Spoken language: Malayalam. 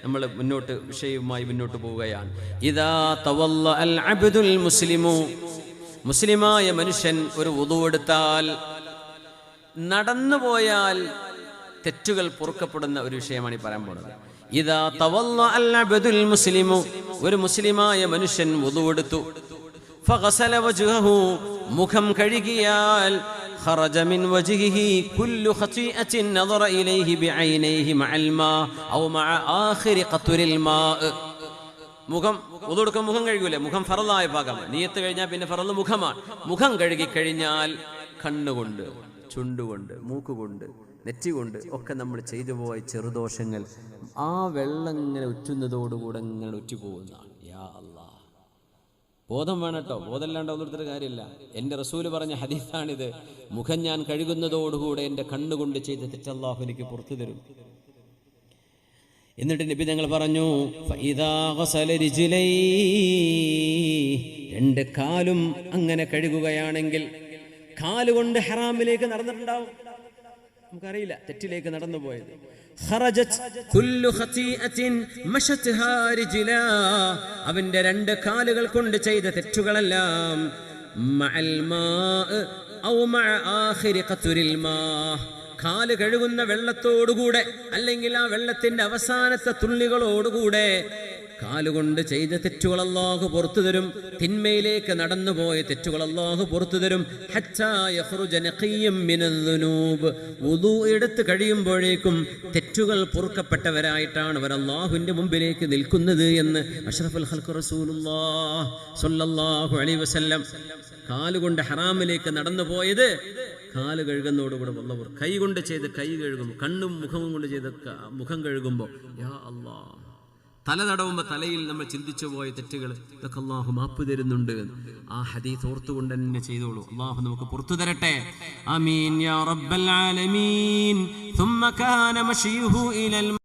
നമ്മൾ വിഷയവുമായി മുന്നോട്ട് പോവുകയാണ്. ഇദാ തവല്ല അൽ അബ്ദുൽ മുസ്ലിമു, മുസ്ലിമായ മനുഷ്യൻ ഒരു വുദു എടുത്താൽ, നടന്നുപോയാൽ തെറ്റുകൾ പൊറുക്കപ്പെടുന്ന ഒരു വിഷയമാണ് ഈ പറയാൻ പോകുന്നത്. ഇദാ തവല്ല അൽ അബ്ദുൽ മുസ്ലിമു, ഒരു മുസ്ലിമായ മനുഷ്യൻ വുദു എടുത്തു, ഫഗസല വജ്ഹഹു, മുഖം കഴുകിയാൽ, ഖറജ മിൻ വജ്ഹിഹി കുല്ലു ഖതീഅത്തിൻ നദറ ഇലൈഹി ബിഐനൈഹി മഅൽ മാ ഔ മഅ ആഖിരി ഖത്രിൽ മാ. മുഖം വുദു എടുക്കാൻ മുഖം കഴുകൂലേ? മുഖം ഫറളായ ഭാഗമാണ്. നിയത്ത് കഴിഞ്ഞാൽ പിന്നെ ഫറള് മുഖമാണ്. മുഖം കഴുകി കഴിഞ്ഞാൽ കണ്ണുകൊണ്ട്, ചുണ്ടുകൊണ്ട്, മൂക്കുകൊണ്ട്, നെറ്റികൊണ്ട് ഒക്കെ നമ്മൾ ചെയ്തു പോയ ചെറുദോഷങ്ങൾ ആ വെള്ളം ഇങ്ങനെ ഉറ്റുന്നതോടുകൂടെ ഇങ്ങനെ ഉറ്റുപോകുന്നതാണ്. യാ അല്ലാഹ്, ബോധം വേണം കേട്ടോ. ബോധമല്ലാണ്ട് ഒന്നെടുത്തിട്ട് കാര്യമില്ല. എൻ്റെ റസൂല് പറഞ്ഞ ഹദീസാണിത്. മുഖം ഞാൻ കഴുകുന്നതോടുകൂടെ എൻ്റെ കണ്ണുകൊണ്ട് ചെയ്ത തെറ്റ് അല്ലാഹു എനിക്ക് പുറത്തു തരും. എന്നിട്ട് നബി ഞങ്ങൾ പറഞ്ഞു, ഫഇദാ ഗസല റിജ്ലൈ, രണ്ട് കാലും അങ്ങനെ കഴുകുകയാണെങ്കിൽ, കാലുകൊണ്ട് ഹറാമിലേക്ക് നടന്നിട്ടുണ്ടാവും, നമുക്കറിയില്ല, തെറ്റിലേക്ക് നടന്നു പോയത്. ഖറജത് കുല്ലു ഖതീഅത്തിൻ മശത്ഹാ റിജ്ലാ, അവന്റെ രണ്ട് കാലുകൾ കൊണ്ട് ചെയ്ത തെറ്റുകളെല്ലാം, മഅൽ മാ ഔ മഅ ആഖിരി ഖത്രിൽ മാ, കാല് കഴുകുന്ന വെള്ളത്തോടുകൂടെ അല്ലെങ്കിൽ ആ വെള്ളത്തിന്റെ അവസാനത്തെ തുള്ളികളോടുകൂടെ കാലുകൊണ്ട് ചെയ്ത തെറ്റുകൾ അല്ലാഹു പുറത്തു തരും. തിന്മയിലേക്ക് നടന്നുപോയ തെറ്റുകൾ അല്ലാഹു പുറത്തു തരും. ഹത്താ യഖ്റുജ നഖിയ്യം മിനദ്ദുനൂബ്, വുദു എടുത്ത് കഴിയുമ്പോഴേക്കും തെറ്റുകൾ പൊറുക്കപ്പെട്ടവരായിട്ടാണ് അവർ അല്ലാഹുവിന്റെ മുമ്പിലേക്ക് നിൽക്കുന്നത് എന്ന് അഷ്റഫുൽ ഖൽഖ് റസൂലുള്ളാഹി സ്വല്ലല്ലാഹു അലൈഹി വസല്ലം. കാലുകൊണ്ട് ഹറാമിലേക്ക് നടന്നുപോയത് കാല് കഴുകുന്നതോടുകൂടെ വല്ലവർ കൈ കൊണ്ട് ചെയ്ത് കൈ കഴുകുമ്പോൾ, കണ്ണും മുഖവും കൊണ്ട് ചെയ്ത് മുഖം കഴുകുമ്പോൾ, യാ അല്ലാഹ്, തല തടവുമ്പോൾ തലയിൽ നമ്മൾ ചിന്തിച്ചു പോയ തെറ്റുകൾ ഇതൊക്കെ അല്ലാഹു മാപ്പ് തരുന്നുണ്ട്. ആ ഹദീസ് ഓർത്തുകൊണ്ട് തന്നെ ചെയ്തോളൂ. അല്ലാഹു നമുക്ക് പുറത്തു തരട്ടെ. ആമീൻ യാ റബ്ബൽ ആലമീൻ. ثم كان مشيه إلى